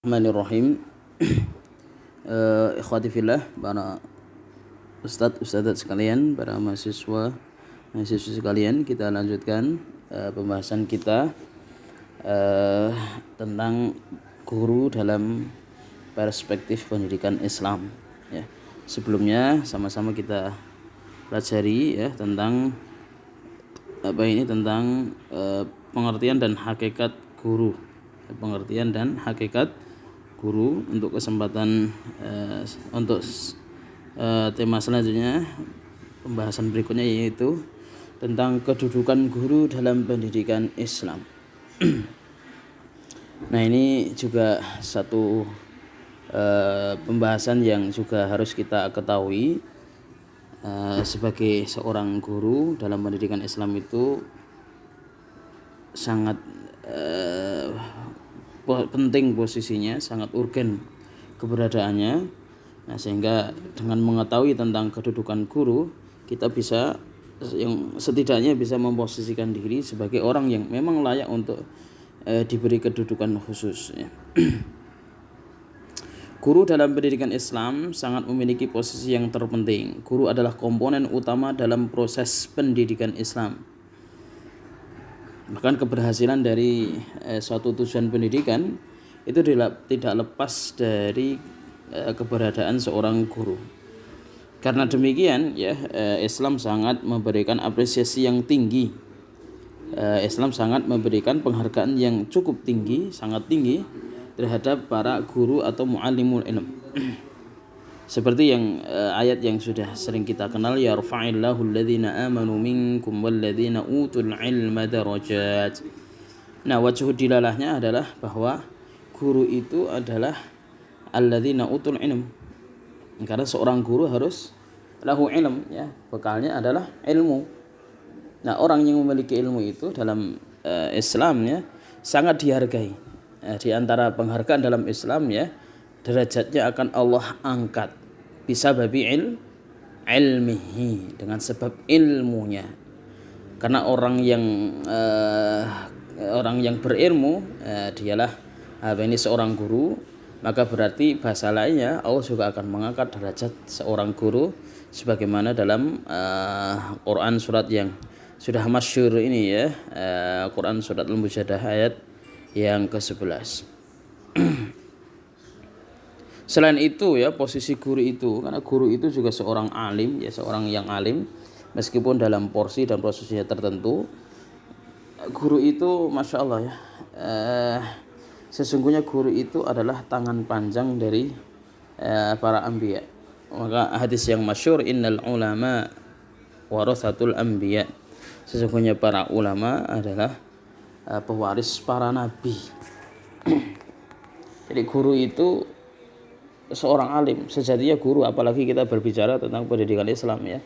Bismillahirrahmanirrahim. Ikhwati fillah, para ustadz sekalian, para mahasiswa sekalian, kita lanjutkan pembahasan kita tentang guru dalam perspektif pendidikan Islam. Ya. Sebelumnya sama-sama kita pelajari ya tentang tentang pengertian dan hakikat guru. Pengertian dan hakikat guru. Untuk kesempatan tema selanjutnya, pembahasan berikutnya yaitu tentang kedudukan guru dalam pendidikan Islam. Nah, ini juga satu pembahasan yang juga harus kita ketahui. Sebagai seorang guru dalam pendidikan Islam itu sangat penting posisinya, sangat urgen keberadaannya. Nah, sehingga dengan mengetahui tentang kedudukan guru, kita bisa setidaknya bisa memposisikan diri sebagai orang yang memang layak untuk diberi kedudukan khusus ya. Guru dalam pendidikan Islam sangat memiliki posisi yang terpenting. Guru adalah komponen utama dalam proses pendidikan Islam. Bahkan keberhasilan dari suatu tujuan pendidikan itu tidak lepas dari keberadaan seorang guru. Karena demikian ya, Islam sangat memberikan apresiasi yang tinggi. Islam sangat memberikan penghargaan yang cukup tinggi, sangat tinggi terhadap para guru atau muallimul ilm. Seperti yang ayat yang sudah sering kita kenal, yarfa'illahu alladhina amanu minkum walladhina utul ilma darajat. Nah, wajhu dilalahnya adalah bahwa guru itu adalah alladhina utul ilm. Karena seorang guru harus lahu ilm ya, bekalnya adalah ilmu. Nah, orang yang memiliki ilmu itu dalam Islam ya sangat dihargai. Di antara penghargaan dalam Islam ya, derajatnya akan Allah angkat bisa babi ilmihi, dengan sebab ilmunya. Karena orang yang berilmu dialah seorang guru, maka berarti bahasa lainnya Allah juga akan mengangkat derajat seorang guru, sebagaimana dalam Quran surat yang sudah masyhur ini ya, Quran surat Al-Mujadah ayat yang ke-11. Selain itu ya, posisi guru itu, karena guru itu juga seorang alim ya, seorang yang alim, meskipun dalam porsi dan prosesnya tertentu. Guru itu masya Allah ya, sesungguhnya guru itu adalah tangan panjang dari para anbiya. Maka hadis yang masyhur, innal ulama warathatul anbiya, sesungguhnya para ulama adalah pewaris para nabi. Jadi guru itu seorang alim, sejatinya guru, apalagi kita berbicara tentang pendidikan Islam ya,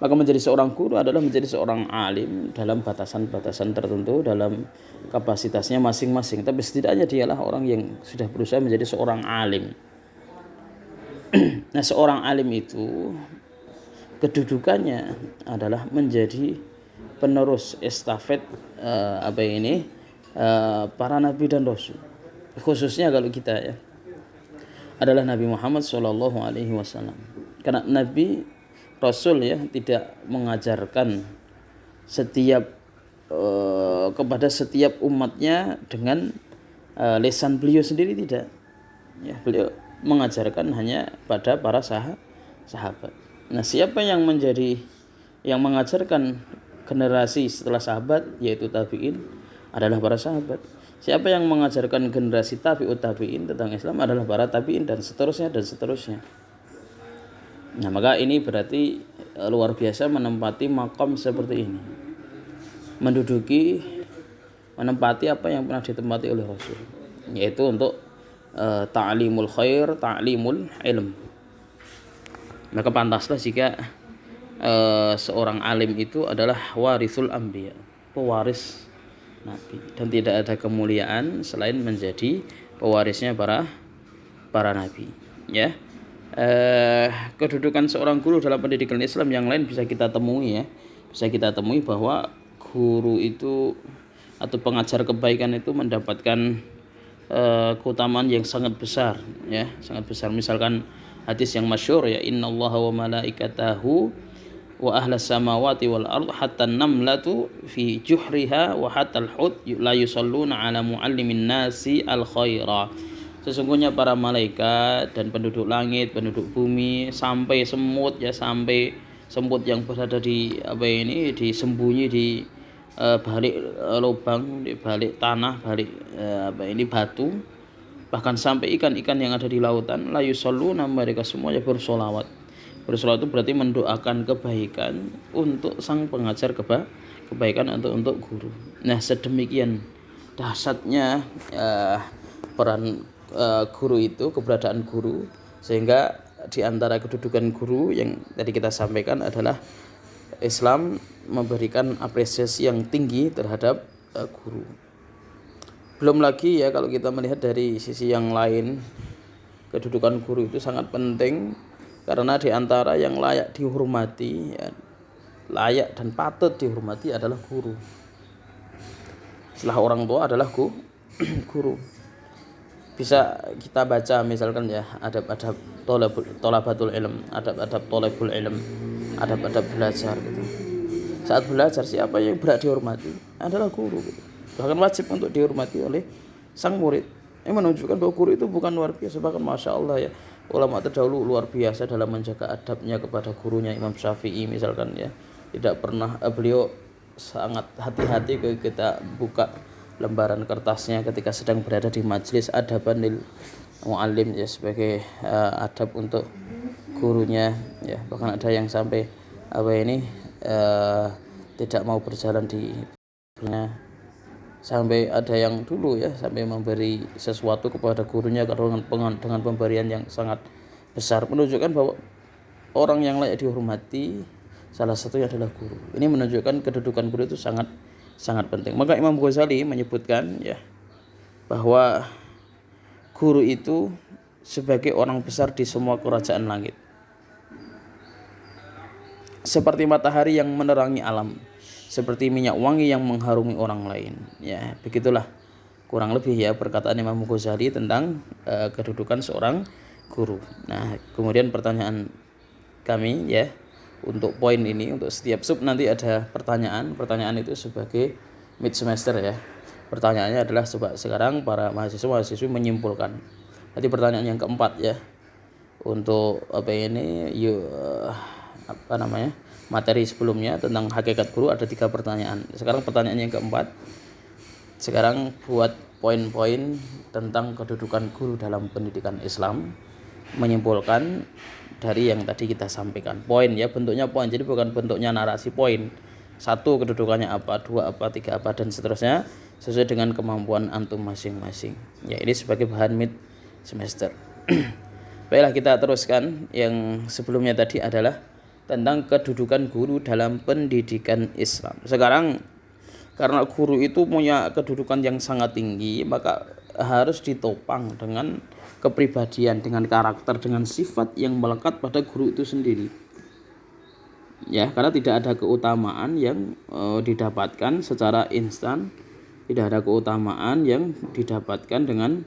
maka menjadi seorang guru adalah menjadi seorang alim dalam batasan-batasan tertentu, dalam kapasitasnya masing-masing, tapi setidaknya dialah orang yang sudah berusaha menjadi seorang alim. Nah, seorang alim itu kedudukannya adalah menjadi penerus estafet para nabi dan rasul, khususnya kalau kita ya adalah Nabi Muhammad SAW. Karena Nabi Rasul ya tidak mengajarkan kepada setiap umatnya dengan lisan beliau sendiri, tidak. Ya, beliau mengajarkan hanya pada para sahabat. Nah, siapa yang mengajarkan generasi setelah sahabat, yaitu tabi'in, adalah para sahabat. Siapa yang mengajarkan generasi tabi'ut tabi'in tentang Islam adalah para tabi'in, dan seterusnya dan seterusnya. Nah, maka ini berarti luar biasa menempati makom seperti ini, menempati apa yang pernah ditempati oleh Rasul, yaitu untuk ta'limul khair, ta'limul ilm. Maka pantaslah jika seorang alim itu adalah warisul anbiya, pewaris nabi, dan tidak ada kemuliaan selain menjadi pewarisnya para nabi ya. Kedudukan seorang guru dalam pendidikan Islam yang lain bisa kita temui bahwa guru itu atau pengajar kebaikan itu mendapatkan keutamaan yang sangat besar, ya, sangat besar. Misalkan hadis yang masyhur, ya, innallaha wa malaikatahu wa ahlas samawati wal ard hatta namlatu fi juhriha wa hatta al-hut la yusalluna ala muallimin nasi al khaira. Sesungguhnya para malaikat dan penduduk langit, penduduk bumi, sampai semut, ya, sampai semut yang berada di disembunyi di balik lubang, di balik tanah, balik batu, bahkan sampai ikan-ikan yang ada di lautan, la yusalluna, mereka semuanya bersolawat. Bersolawat itu berarti mendoakan kebaikan untuk sang pengajar, kebaikan untuk guru. Nah, sedemikian dahsyatnya peran guru itu, keberadaan guru, sehingga di antara kedudukan guru yang tadi kita sampaikan adalah Islam memberikan apresiasi yang tinggi terhadap guru. Belum lagi, ya, kalau kita melihat dari sisi yang lain, kedudukan guru itu sangat penting karena di antara yang layak dihormati, ya, layak dan patut dihormati adalah guru. Setelah orang tua adalah guru. Bisa kita baca misalkan, ya, adab-adab thalabatul ilm, adab-adab thalabul ilm, adab-adab belajar gitu. Saat belajar, siapa yang berhak dihormati adalah guru gitu. Bahkan wajib untuk dihormati oleh sang murid. Ini menunjukkan bahwa guru itu bukan luar biasa, bahkan masya Allah, ya, ulama terdahulu luar biasa dalam menjaga adabnya kepada gurunya. Imam Syafi'i misalkan, ya, tidak pernah beliau sangat hati-hati kita buka lembaran kertasnya ketika sedang berada di majelis adabanil muallim, ya, sebagai adab untuk gurunya, ya. Bahkan ada yang sampai tidak mau berjalan di sampai ada yang dulu, ya, sampai memberi sesuatu kepada gurunya dengan pemberian yang sangat besar, menunjukkan bahwa orang yang layak dihormati salah satunya adalah guru. Ini menunjukkan kedudukan guru itu sangat penting. Maka Imam Ghazali menyebutkan, ya, bahwa guru itu sebagai orang besar di semua kerajaan langit, seperti matahari yang menerangi alam, seperti minyak wangi yang mengharumi orang lain. Ya, begitulah kurang lebih, ya, perkataan Imam Ghazali tentang kedudukan seorang guru. Nah, kemudian pertanyaan kami, ya, untuk poin ini, untuk setiap sub nanti ada pertanyaan itu sebagai mid semester, ya. Pertanyaannya adalah coba sekarang para mahasiswa-mahasiswi menyimpulkan. Tadi pertanyaan yang keempat, ya, untuk materi sebelumnya tentang hakikat guru ada 3 pertanyaan. Sekarang pertanyaan yang keempat. Sekarang buat poin-poin tentang kedudukan guru dalam pendidikan Islam, menyimpulkan dari yang tadi kita sampaikan. Poin, ya, bentuknya poin, jadi bukan bentuknya narasi poin. 1 kedudukannya apa, 2 apa, 3 apa, dan seterusnya sesuai dengan kemampuan antum masing-masing. Ya, ini sebagai bahan mid semester. Baiklah, kita teruskan. Yang sebelumnya tadi adalah tentang kedudukan guru dalam pendidikan Islam. Sekarang karena guru itu punya kedudukan yang sangat tinggi, maka harus ditopang dengan kepribadian, dengan karakter, dengan sifat yang melekat pada guru itu sendiri. Ya, karena tidak ada keutamaan yang didapatkan secara instan, tidak ada keutamaan yang didapatkan dengan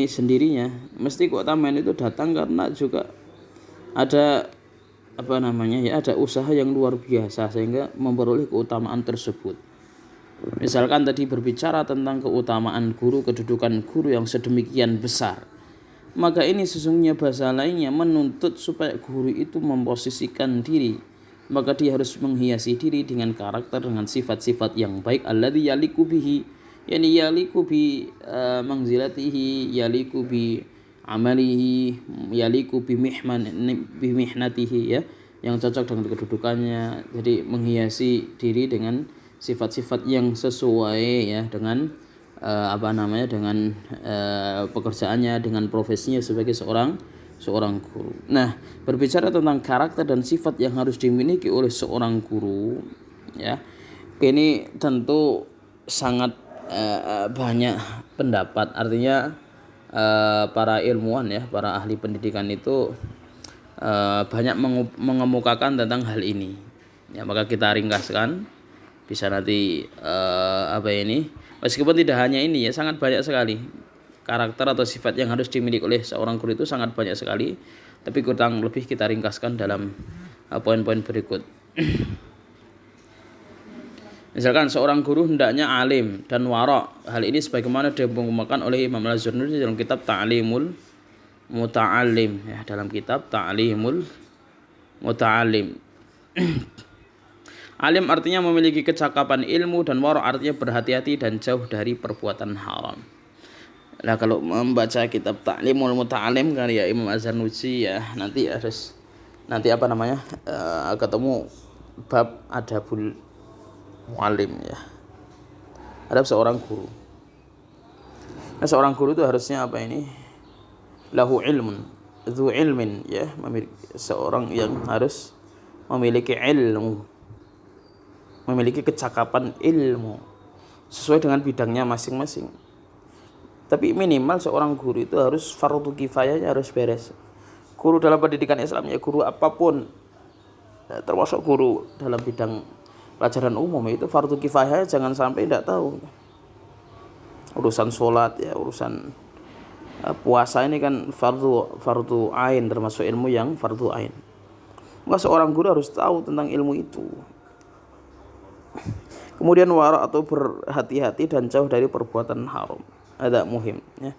sendirinya. Mesti keutamaan itu datang karena juga ada ada usaha yang luar biasa sehingga memperoleh keutamaan tersebut. Misalkan tadi berbicara tentang keutamaan guru, kedudukan guru yang sedemikian besar, maka ini sesungguhnya bahasa lainnya menuntut supaya guru itu memposisikan diri, maka dia harus menghiasi diri dengan karakter, dengan sifat-sifat yang baik, alladzi yaliku bihi, yani yaliku bi manzilatihi, yaliku bi amalihi, yaliku bi mihnatihi, ya, yang cocok dengan kedudukannya. Jadi menghiasi diri dengan sifat-sifat yang sesuai, ya, dengan dengan pekerjaannya, dengan profesinya sebagai seorang guru. Nah, berbicara tentang karakter dan sifat yang harus dimiliki oleh seorang guru, ya, ini tentu sangat banyak pendapat. Artinya para ilmuwan, ya, para ahli pendidikan itu banyak mengemukakan tentang hal ini. Ya, maka kita ringkaskan, bisa nanti meskipun tidak hanya ini, ya, sangat banyak sekali karakter atau sifat yang harus dimiliki oleh seorang guru itu sangat banyak sekali, tapi kurang lebih kita ringkaskan dalam poin-poin berikut. Misalkan seorang guru hendaknya alim dan wara'. Hal ini sebagaimana dikemukakan oleh Imam Al-Zarnuji dalam kitab Ta'limul Muta'allim, ya, dalam kitab Ta'limul Muta'allim. Alim artinya memiliki kecakapan ilmu, dan wara' artinya berhati-hati dan jauh dari perbuatan haram. Nah, kalau membaca kitab Ta'limul Muta'allim karya Imam Az-Zarnuji, ya nanti ketemu bab adabul muallim, ya, adab seorang guru. Nah, seorang guru itu harusnya lahu ilmun, dzu ilmin, ya, seorang yang harus memiliki ilmu, memiliki kecakapan ilmu sesuai dengan bidangnya masing-masing. Tapi minimal seorang guru itu harus fardu kifayahnya harus beres. Guru dalam pendidikan Islam, ya, guru apapun, ya, termasuk guru dalam bidang pelajaran umum, itu fardu kifayah, jangan sampai tidak tahu. Urusan sholat, ya, urusan puasa ini kan fardu ain, termasuk ilmu yang fardu ain. Maka seorang guru harus tahu tentang ilmu itu. Kemudian wara' atau berhati-hati dan jauh dari perbuatan haram. Ada muhim, ya.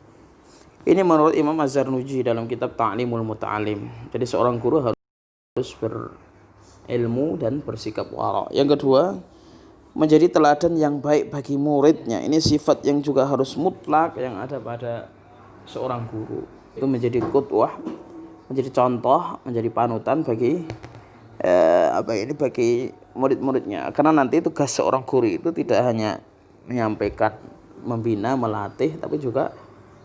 Ini menurut Imam Az-Zarnuji dalam kitab Ta'limul Muta'allim. Jadi seorang guru harus berilmu dan bersikap wara'. Yang kedua, menjadi teladan yang baik bagi muridnya. Ini sifat yang juga harus mutlak yang ada pada seorang guru. Itu menjadi qudwah, menjadi contoh, menjadi panutan bagi bagi murid-muridnya. Karena nanti tugas seorang guru itu tidak hanya menyampaikan, membina, melatih, tapi juga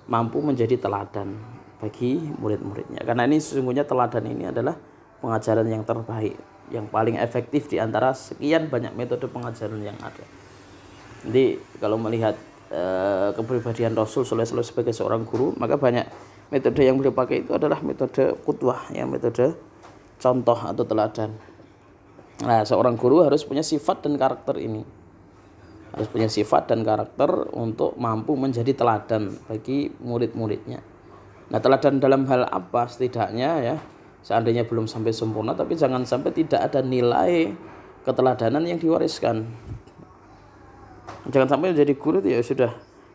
mampu menjadi teladan bagi murid-muridnya. Karena ini sesungguhnya teladan ini adalah pengajaran yang terbaik, yang paling efektif di antara sekian banyak metode pengajaran yang ada. Jadi kalau melihat kepribadian Rasul sallallahu alaihi wasallam sebagai seorang guru, maka banyak metode yang beliau pakai itu adalah metode qudwah, ya, metode contoh atau teladan. Nah, seorang guru harus punya sifat dan karakter ini. Harus punya sifat dan karakter untuk mampu menjadi teladan bagi murid-muridnya. Nah, teladan dalam hal apa? Setidaknya, ya, seandainya belum sampai sempurna, tapi jangan sampai tidak ada nilai keteladanan yang diwariskan. Jangan sampai menjadi guru itu ya sudah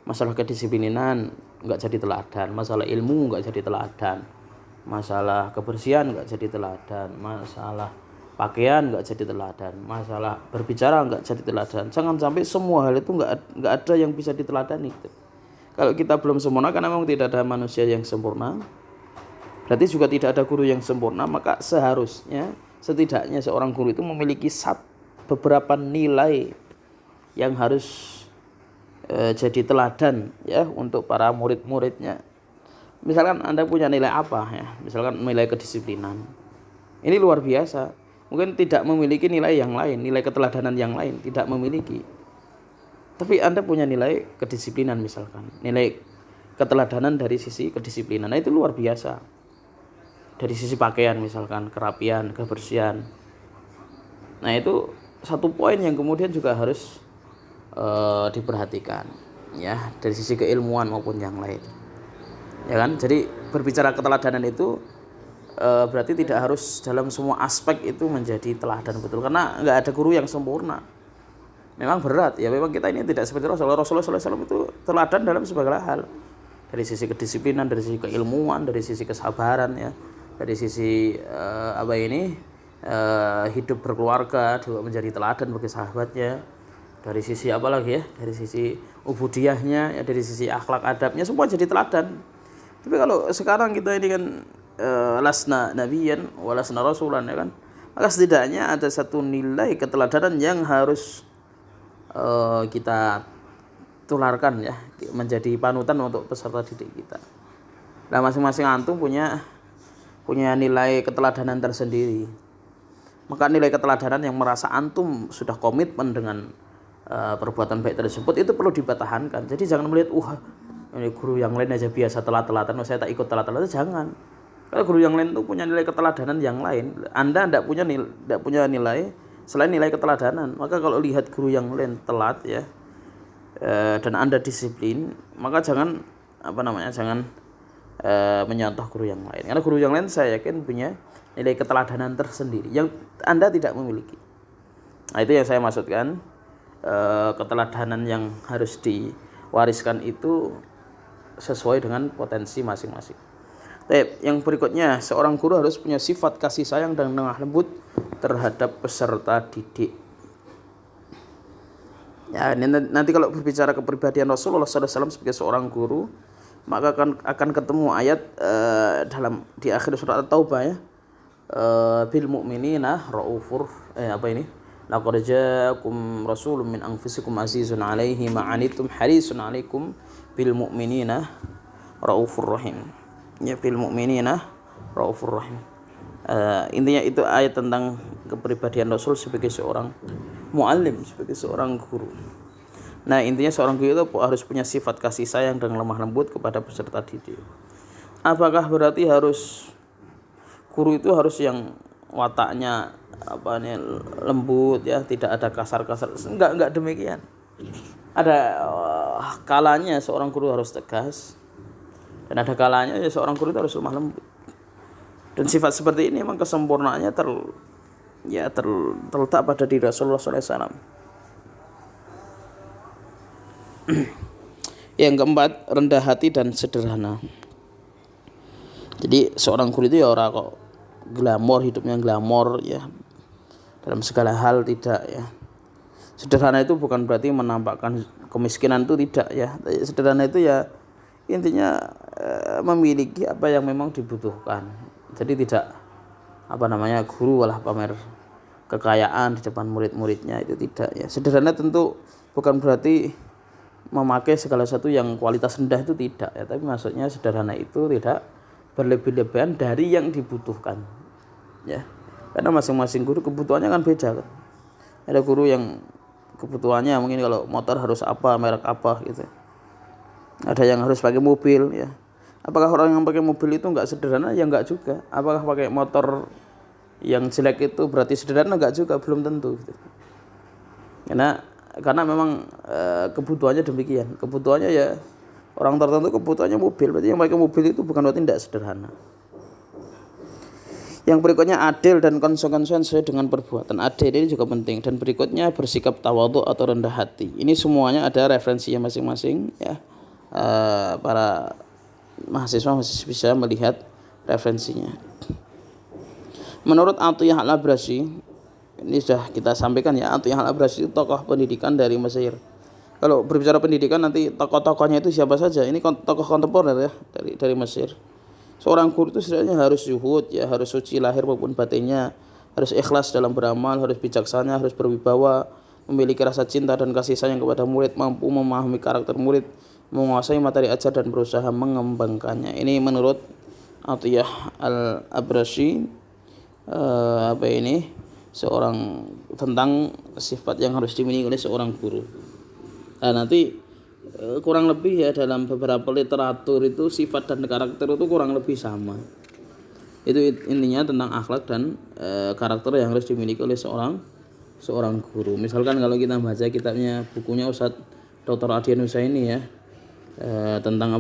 masalah kedisiplinan nggak jadi teladan, masalah ilmu nggak jadi teladan, masalah kebersihan nggak jadi teladan, masalah pakaian nggak jadi teladan, masalah berbicara nggak jadi teladan. Jangan sampai semua hal itu nggak ada yang bisa diteladani. Kalau kita belum sempurna, karena memang tidak ada manusia yang sempurna, berarti juga tidak ada guru yang sempurna. Maka seharusnya setidaknya seorang guru itu memiliki beberapa nilai yang harus jadi teladan, ya, untuk para murid-muridnya. Misalkan Anda punya nilai apa, ya? Misalkan nilai kedisiplinan. Ini luar biasa. Mungkin tidak memiliki nilai yang lain, nilai keteladanan yang lain tidak memiliki. Tapi Anda punya nilai kedisiplinan misalkan, nilai keteladanan dari sisi kedisiplinan. Nah, itu luar biasa. Dari sisi pakaian misalkan, kerapian, kebersihan. Nah, itu satu poin yang kemudian juga harus diperhatikan, ya, dari sisi keilmuan maupun yang lain. Ya kan? Jadi berbicara keteladanan itu berarti tidak harus dalam semua aspek itu menjadi teladan betul, karena nggak ada guru yang sempurna. Memang berat, ya, memang kita ini tidak seperti Rasulullah SAW itu teladan dalam segala hal, dari sisi kedisiplinan, dari sisi keilmuan, dari sisi kesabaran, ya, dari sisi hidup berkeluarga juga menjadi teladan bagi sahabatnya, dari sisi dari sisi ubudiyahnya, ya, dari sisi akhlak adabnya, semua jadi teladan. Tapi kalau sekarang kita ini kan lasna nabiyan walasna rasulan, ya kan, maka setidaknya ada satu nilai keteladanan yang harus kita tularkan, ya, menjadi panutan untuk peserta didik kita. Nah, masing-masing antum punya nilai keteladanan tersendiri. Maka nilai keteladanan yang merasa antum sudah komitmen dengan perbuatan baik tersebut itu perlu dipertahankan. Jadi jangan melihat ini guru yang lain aja biasa telat-telatan, saya tak ikut telat-telatan. Jangan. Kalau guru yang lain itu punya nilai keteladanan yang lain, Anda tidak punya nilai selain nilai keteladanan. Maka kalau lihat guru yang lain telat, ya, dan Anda disiplin, maka jangan jangan menyontoh guru yang lain, karena guru yang lain saya yakin punya nilai keteladanan tersendiri yang Anda tidak memiliki. Nah, itu yang saya maksudkan, keteladanan yang harus diwariskan itu sesuai dengan potensi masing-masing. Yang berikutnya, seorang guru harus punya sifat kasih sayang dan lemah lembut terhadap peserta didik. Ya, nanti kalau berbicara kepribadian Rasulullah SAW sebagai seorang guru, maka akan ketemu ayat di akhir surat At-Taubah ya, bil mu'minina raufur laqad ja'akum rasulun min anfusikum azizun 'alaihi ma 'anittum harisun 'alaikum bil mu'minina raufur rahim. Ya, bil mu'minina raufur rahim. Intinya itu ayat tentang kepribadian Rasul sebagai seorang muallim, sebagai seorang guru. Nah, intinya seorang guru itu harus punya sifat kasih sayang dan lemah lembut kepada peserta didik. Apakah berarti guru itu harus yang wataknya lembut ya, tidak ada kasar-kasar? Enggak demikian. Ada kalanya seorang guru harus tegas, dan ada kalanya ya seorang guru itu harus lemah lembut. Dan sifat seperti ini memang kesempurnaannya terletak pada diri Rasulullah SAW. Yang keempat, rendah hati dan sederhana. Jadi seorang guru itu ya orang kok glamor, hidupnya glamor ya, dalam segala hal tidak ya. Sederhana itu bukan berarti menampakkan kemiskinan, itu tidak ya. Sederhana itu ya intinya memiliki apa yang memang dibutuhkan. Jadi tidak guru malah pamer kekayaan di depan murid-muridnya, itu tidak ya. Sederhana tentu bukan berarti memakai segala sesuatu yang kualitas rendah, itu tidak ya, tapi maksudnya sederhana itu tidak berlebih-lebihan dari yang dibutuhkan ya, karena masing-masing guru kebutuhannya kan beda kan. Ada guru yang kebutuhannya mungkin kalau motor harus apa, merek apa gitu, ada yang harus pakai mobil ya. Apakah orang yang pakai mobil itu enggak sederhana? Ya enggak juga. Apakah pakai motor yang jelek itu berarti sederhana? Enggak juga, belum tentu gitu. Karena memang kebutuhannya demikian. Kebutuhannya ya orang tertentu kebutuhannya mobil, berarti yang pakai mobil itu bukan berarti tidak sederhana. Yang berikutnya, adil dan konsekuensi sesuai dengan perbuatan. Adil ini juga penting. Dan berikutnya, bersikap tawadhu atau rendah hati. Ini semuanya ada referensinya masing-masing ya. Para mahasiswa masih bisa melihat referensinya. Menurut Atiyah Al-Abrasi, ini sudah kita sampaikan ya, Atiyah Al-Abrasi itu tokoh pendidikan dari Mesir. Kalau berbicara pendidikan nanti tokoh-tokohnya itu siapa saja? Ini tokoh kontemporer ya, dari Mesir. Seorang guru itu sebenarnya harus zuhud ya, harus suci lahir maupun batinnya, harus ikhlas dalam beramal, harus bijaksana, harus berwibawa, memiliki rasa cinta dan kasih sayang kepada murid, mampu memahami karakter murid, menguasai materi ajar dan berusaha mengembangkannya. Ini menurut Atiyah Al-Abrasi seorang tentang sifat yang harus dimiliki oleh seorang guru. Nah, nanti kurang lebih ya dalam beberapa literatur itu sifat dan karakter itu kurang lebih sama. Itu intinya tentang akhlak dan karakter yang harus dimiliki oleh seorang guru. Misalkan kalau kita baca kitabnya, bukunya Ustadz Dr. Adian Husaini ya, tentang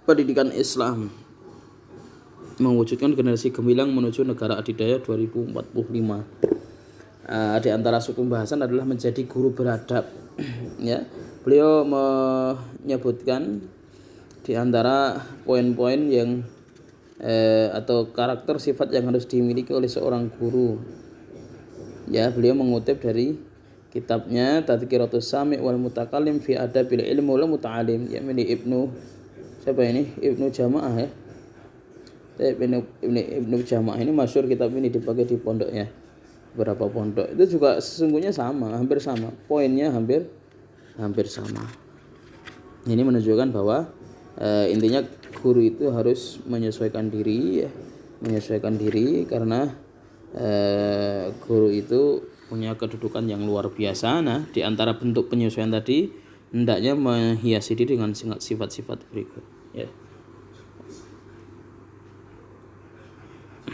pendidikan Islam, mewujudkan generasi gemilang menuju negara adidaya 2045. Di antara suku pembahasan adalah menjadi guru beradab ya. Beliau menyebutkan di antara poin-poin yang atau karakter sifat yang harus dimiliki oleh seorang guru ya. Beliau mengutip dari kitabnya Tadhkiratus Sami' wal Mutakallim fi Adabil Ilmi wal Muta'allim, ya, milik Ibnu Jamaah ya. Ibnu Jamaah ini masyhur, kitab ini dipakai di pondoknya, beberapa pondok. Itu juga sesungguhnya hampir sama. Poinnya hampir sama. Ini menunjukkan bahwa intinya guru itu harus menyesuaikan diri karena guru itu punya kedudukan yang luar biasa. Nah, di antara bentuk penyesuaian tadi hendaknya menghiasi diri dengan sifat-sifat berikut ya.